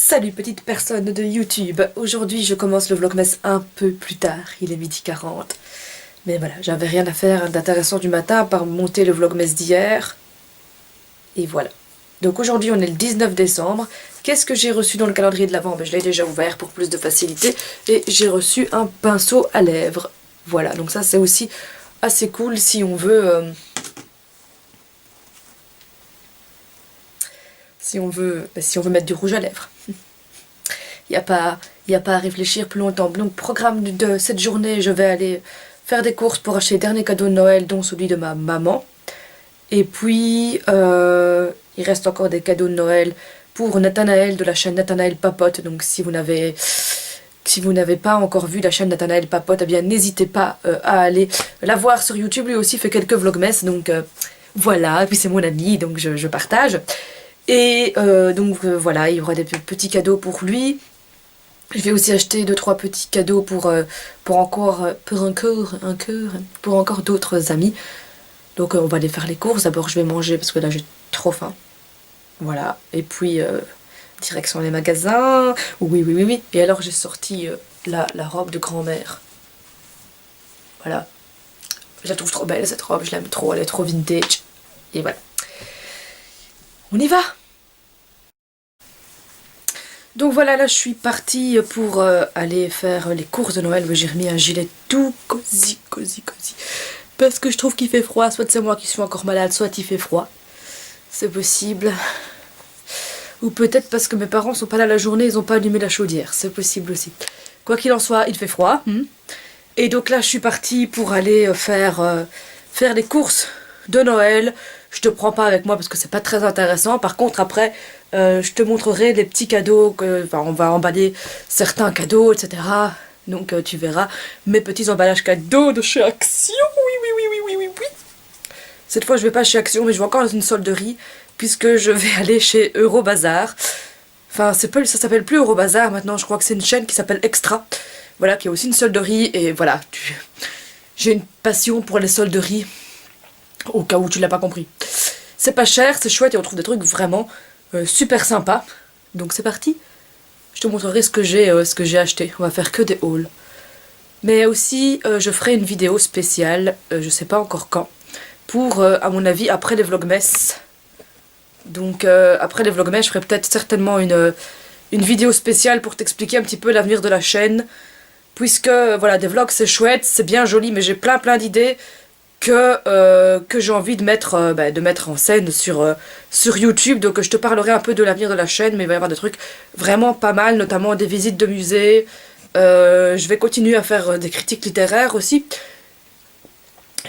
Salut petite personne de YouTube, aujourd'hui je commence le vlogmas un peu plus tard, il est 12h40. Mais voilà, j'avais rien à faire d'intéressant du matin à part monter le vlogmas d'hier. Et voilà. Donc aujourd'hui on est le 19 décembre. Qu'est-ce que j'ai reçu dans le calendrier de l'Avent? Je l'ai déjà ouvert pour plus de facilité. Et j'ai reçu un pinceau à lèvres. Voilà, donc ça c'est aussi assez cool si on veut... si on veut mettre du rouge à lèvres. Il n'y a pas à réfléchir plus longtemps. Donc programme de cette journée, je vais aller faire des courses pour acheter les derniers cadeaux de Noël, dont celui de ma maman. Et puis, il reste encore des cadeaux de Noël pour Nathanaël de la chaîne Nathanaël Papote. Donc si vous n'avez pas encore vu la chaîne Nathanaël Papote, eh bien n'hésitez pas à aller la voir sur YouTube. Lui aussi fait quelques vlogmas, donc voilà. Et puis c'est mon ami, donc je partage. Et voilà, il y aura des petits cadeaux pour lui. Je vais aussi acheter 2-3 petits cadeaux pour encore d'autres amis. Donc on va aller faire les courses. D'abord je vais manger parce que là j'ai trop faim. Voilà. Et puis direction les magasins. Oui. Et alors j'ai sorti la robe de grand-mère. Voilà. Je la trouve trop belle cette robe, je l'aime trop, elle est trop vintage. Et voilà. On y va! Donc voilà, là je suis partie pour aller faire les courses de Noël. J'ai remis un gilet tout cosy. Parce que je trouve qu'il fait froid. Soit c'est moi qui suis encore malade, soit il fait froid. C'est possible. Ou peut-être parce que mes parents sont pas là la journée, ils ont pas allumé la chaudière. C'est possible aussi. Quoi qu'il en soit, il fait froid. Et donc là je suis partie pour aller faire les courses de Noël. Je te prends pas avec moi parce que c'est pas très intéressant. Par contre après je te montrerai les petits cadeaux on va emballer certains cadeaux, etc. Donc tu verras mes petits emballages cadeaux de chez Action. Oui. Cette fois je vais pas chez Action, mais je vais encore dans une solderie puisque je vais aller chez Eurobazar. Enfin ça s'appelle plus Eurobazar maintenant, je crois que c'est une chaîne qui s'appelle Extra. Voilà, qui a aussi une solderie. Et voilà, j'ai une passion pour les solderies. Au cas où tu l'as pas compris. C'est pas cher, c'est chouette et on trouve des trucs vraiment super sympas. Donc c'est parti. Je te montrerai ce que j'ai acheté. On va faire que des hauls. Mais aussi je ferai une vidéo spéciale, je sais pas encore quand, pour à mon avis après les vlogmas. Donc après les vlogmas je ferai peut-être certainement une vidéo spéciale pour t'expliquer un petit peu l'avenir de la chaîne. Puisque voilà, des vlogs c'est chouette, c'est bien joli, mais j'ai plein d'idées que j'ai envie de mettre en scène sur YouTube. Donc je te parlerai un peu de l'avenir de la chaîne, mais il va y avoir des trucs vraiment pas mal, notamment des visites de musées. Je vais continuer à faire des critiques littéraires aussi.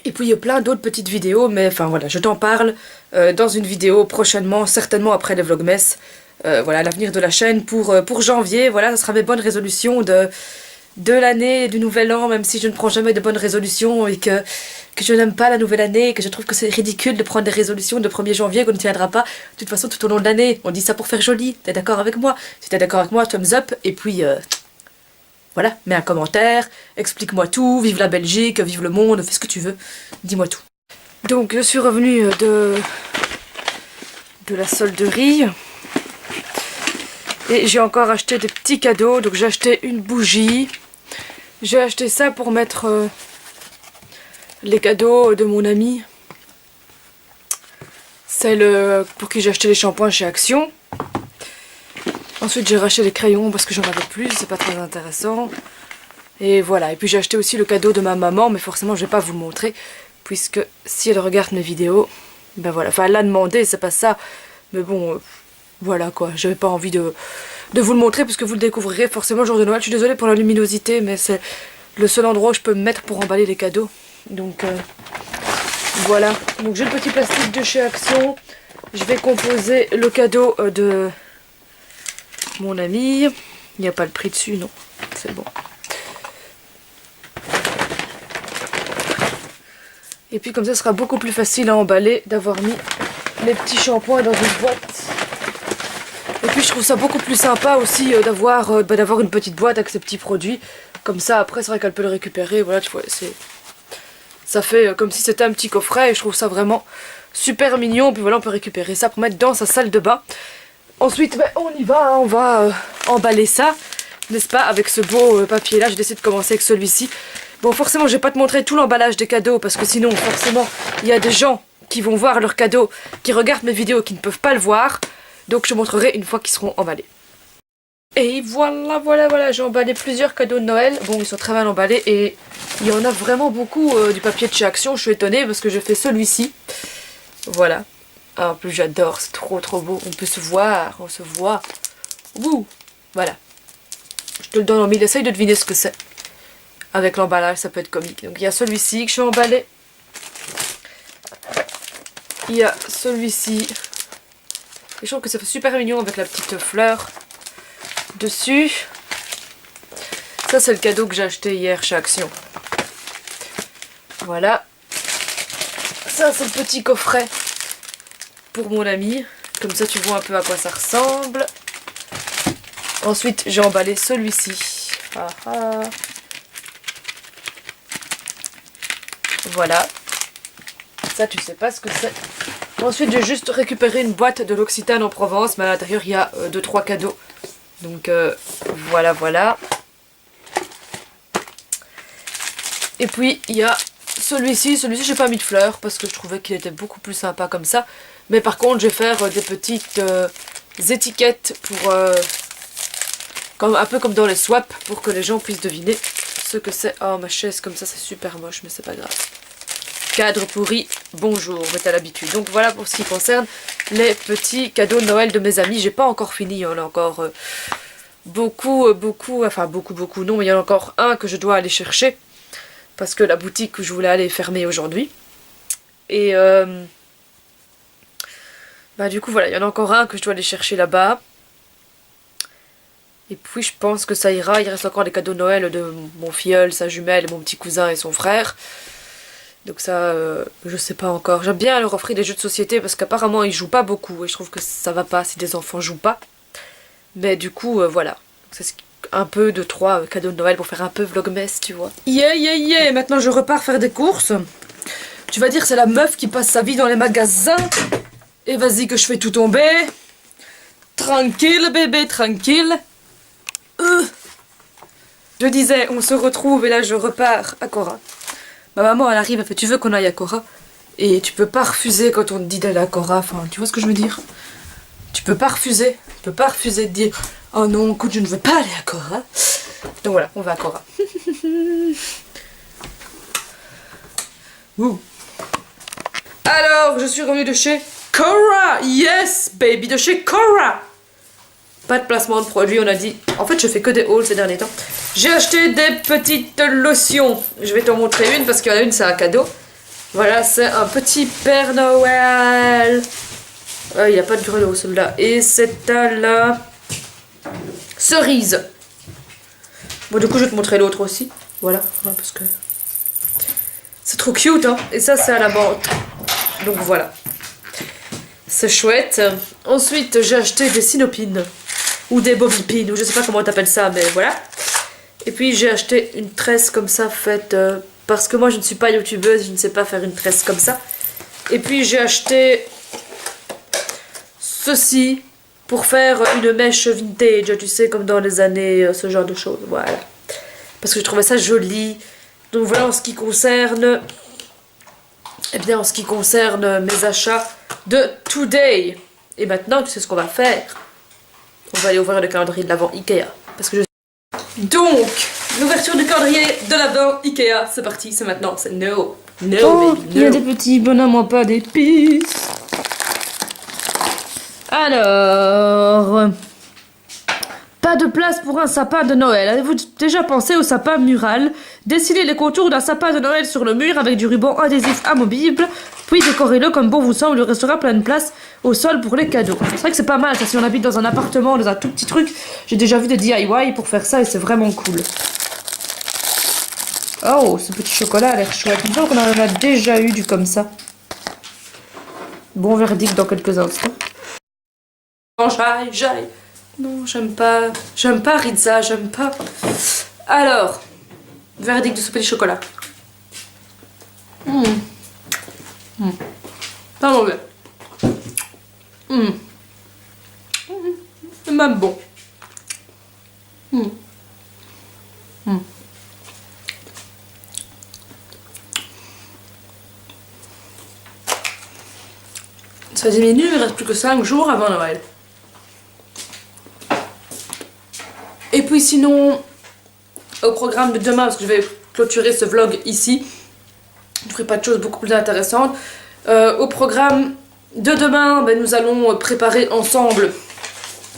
Et puis il y a plein d'autres petites vidéos, mais enfin voilà, je t'en parle dans une vidéo prochainement, certainement après les vlogmas. Voilà, l'avenir de la chaîne pour janvier. Voilà, ça sera mes bonnes résolutions de l'année, du nouvel an, même si je ne prends jamais de bonnes résolutions et que je n'aime pas la nouvelle année, et que je trouve que c'est ridicule de prendre des résolutions de 1er janvier qu'on ne tiendra pas. De toute façon, tout au long de l'année, on dit ça pour faire joli. T'es d'accord avec moi? Si t'es d'accord avec moi, thumbs up, et puis voilà, mets un commentaire, explique-moi tout, vive la Belgique, vive le monde, fais ce que tu veux, dis-moi tout. Donc je suis revenue de la solderie. Et j'ai encore acheté des petits cadeaux. Donc j'ai acheté une bougie. J'ai acheté ça pour mettre les cadeaux de mon ami. Celle pour qui j'ai acheté les shampoings chez Action. Ensuite j'ai racheté les crayons parce que j'en avais plus, c'est pas très intéressant. Et voilà, et puis j'ai acheté aussi le cadeau de ma maman, mais forcément je vais pas vous le montrer. Puisque si elle regarde mes vidéos, ben voilà, enfin elle l'a demandé, c'est pas ça. Mais bon... voilà quoi, j'avais pas envie de vous le montrer puisque vous le découvrirez forcément le jour de Noël. Je suis désolée pour la luminosité, mais c'est le seul endroit où je peux me mettre pour emballer les cadeaux. Donc voilà, donc j'ai le petit plastique de chez Action. Je vais composer le cadeau de mon ami. Il n'y a pas le prix dessus, non, c'est bon. Et puis comme ça, ce sera beaucoup plus facile à emballer d'avoir mis les petits shampoings dans une boîte. Et puis je trouve ça beaucoup plus sympa aussi d'avoir une petite boîte avec ces petits produits. Comme ça après c'est vrai qu'elle peut le récupérer. Voilà, tu vois, ça fait comme si c'était un petit coffret. Et je trouve ça vraiment super mignon. Puis voilà, on peut récupérer ça pour mettre dans sa salle de bain. Ensuite, ben, on y va, hein, on va emballer ça, n'est-ce pas, avec ce beau papier là. J'ai décidé de commencer avec celui-ci. Bon, forcément, je vais pas te montrer tout l'emballage des cadeaux parce que sinon, forcément, il y a des gens qui vont voir leurs cadeaux, qui regardent mes vidéos, qui ne peuvent pas le voir. Donc, je montrerai une fois qu'ils seront emballés. Et voilà, j'ai emballé plusieurs cadeaux de Noël. Bon, ils sont très mal emballés et il y en a vraiment beaucoup du papier de chez Action. Je suis étonnée parce que j'ai fait celui-ci. Voilà. Ah, en plus, j'adore, c'est trop beau. On peut se voir, on se voit. Ouh, voilà. Je te le donne en mille, essaye de deviner ce que c'est. Avec l'emballage, ça peut être comique. Donc, il y a celui-ci que je suis emballé. Il y a celui-ci. Et je trouve que ça fait super mignon avec la petite fleur dessus. Ça, c'est le cadeau que j'ai acheté hier chez Action. Voilà. Ça, c'est le petit coffret pour mon ami. Comme ça, tu vois un peu à quoi ça ressemble. Ensuite, j'ai emballé celui-ci. Ah, ah. Voilà. Ça, tu sais pas ce que c'est. Ensuite, j'ai juste récupéré une boîte de l'Occitane en Provence. Mais à l'intérieur, il y a 2-3 cadeaux. Donc, voilà. Et puis, il y a celui-ci. Celui-ci, j'ai pas mis de fleurs parce que je trouvais qu'il était beaucoup plus sympa comme ça. Mais par contre, je vais faire des petites étiquettes pour... un peu comme dans les swaps pour que les gens puissent deviner ce que c'est. Oh, ma chaise comme ça, c'est super moche, mais c'est pas grave. Cadre pourri, bonjour, mais t'as l'habitude. Donc voilà pour ce qui concerne les petits cadeaux de Noël de mes amis. J'ai pas encore fini, il y en a encore beaucoup, non, mais il y en a encore un que je dois aller chercher. Parce que la boutique où je voulais aller est fermée aujourd'hui. Et du coup voilà, il y en a encore un que je dois aller chercher là-bas. Et puis je pense que ça ira. Il reste encore les cadeaux de Noël de mon filleul, sa jumelle, mon petit cousin et son frère. Donc ça, je sais pas encore. J'aime bien leur offrir des jeux de société parce qu'apparemment ils jouent pas beaucoup. Et je trouve que ça va pas si des enfants jouent pas. Mais du coup, voilà. C'est un peu de 3 cadeaux de Noël pour faire un peu vlogmas, tu vois. Yeah. Maintenant je repars faire des courses. Tu vas dire c'est la meuf qui passe sa vie dans les magasins. Et vas-y que je fais tout tomber. Tranquille bébé, tranquille. Je disais, on se retrouve et là je repars à Cora. Ma maman elle arrive, elle fait tu veux qu'on aille à Cora? Et tu peux pas refuser quand on te dit d'aller à Cora, enfin tu vois ce que je veux dire? Tu peux pas refuser de dire oh non écoute je ne veux pas aller à Cora. Donc voilà, on va à Cora. Ouh. Alors je suis revenue de chez Cora, yes baby, de chez Cora. Pas de placement de produit, on a dit. En fait, je fais que des hauls ces derniers temps. J'ai acheté des petites lotions. Je vais t'en montrer une parce qu'il y en a une, c'est un cadeau. Voilà, c'est un petit Père Noël. Il n'y a pas de grelots celui-là. Et c'est à la cerise. Bon, du coup, je vais te montrer l'autre aussi. Voilà, parce que c'est trop cute, hein. Et ça, c'est à la menthe. Donc voilà. C'est chouette. Ensuite, j'ai acheté des sinopines. Ou des bobipines, ou je sais pas comment t'appelles ça, mais voilà. Et puis j'ai acheté une tresse comme ça faite parce que moi je ne suis pas youtubeuse, je ne sais pas faire une tresse comme ça. Et puis j'ai acheté ceci pour faire une mèche vintage, tu sais, comme dans les années, ce genre de choses, voilà. Parce que je trouvais ça joli. Donc voilà en ce qui concerne, en ce qui concerne mes achats de Today. Et maintenant tu sais ce qu'on va faire. On va aller ouvrir le calendrier de l'Avent Ikea. Parce que je... Donc, l'ouverture du calendrier de l'Avent Ikea. C'est parti, c'est maintenant. C'est no. No, Oh, baby, no. il y a des petits bonhommes en pas d'épices. Alors... Pas de place pour un sapin de Noël. Avez-vous déjà pensé au sapin mural? Dessinez les contours d'un sapin de Noël sur le mur avec du ruban adhésif amovible, puis décorez-le comme bon vous semble. Il restera plein de place au sol pour les cadeaux. C'est vrai que c'est pas mal ça si on habite dans un appartement, dans un tout petit truc. J'ai déjà vu des DIY pour faire ça et c'est vraiment cool. Oh, ce petit chocolat a l'air chouette. Il me semble qu'on en a déjà eu du comme ça. Bon verdict dans quelques instants. Non, j'aille. Non, j'aime pas Rizza, j'aime pas. Alors, verdict de ce petit chocolat. Pas mauvais. même bon. Ça diminue, il reste plus que 5 jours avant Noël. Et puis sinon, au programme de demain, parce que je vais clôturer ce vlog ici, je ne ferai pas de choses beaucoup plus intéressantes. Au programme de demain, ben, nous allons préparer ensemble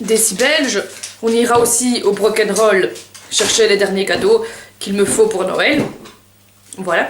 des scies belges. On ira aussi au Brock'n'Roll chercher les derniers cadeaux qu'il me faut pour Noël. Voilà.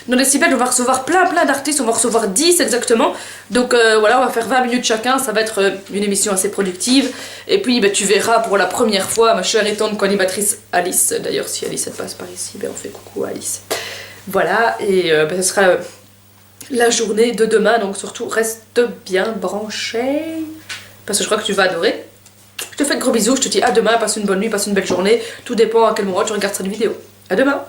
Dans les scies belges, on va recevoir plein d'artistes, on va recevoir 10 exactement. Donc voilà, on va faire 20 minutes chacun, ça va être une émission assez productive. Et puis ben, tu verras pour la première fois ma chère et tendre co-animatrice Alice. D'ailleurs, si Alice elle passe par ici, ben, on fait coucou à Alice. Voilà, et ben, ce sera la journée de demain, donc surtout reste bien branché. Parce que je crois que tu vas adorer. Je te fais de gros bisous, je te dis à demain, passe une bonne nuit, passe une belle journée. Tout dépend à quel moment tu regardes cette vidéo. À demain.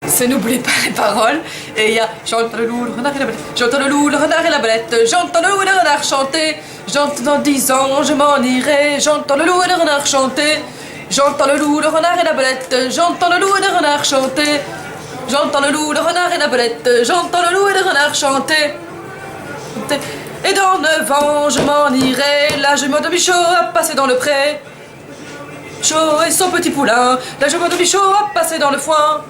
C'est n'oubliez pas les paroles. Et il y a j'entends le loup, le renard et la belette. J'entends le loup, le renard et la belette. J'entends le loup et le renard chanter. J'entends dans 10 ans, je m'en irai. J'entends le loup et le renard chanter. J'entends le loup, le renard et la belette. J'entends le loup et le renard chanter. J'entends le loup, le renard et la belette. J'entends le loup et le renard chanter. Et dans 9 ans, je m'en irai. La jument de Michaud a passé dans le pré. Chaud et son petit poulain. La jument de Michaud a passé dans le foin.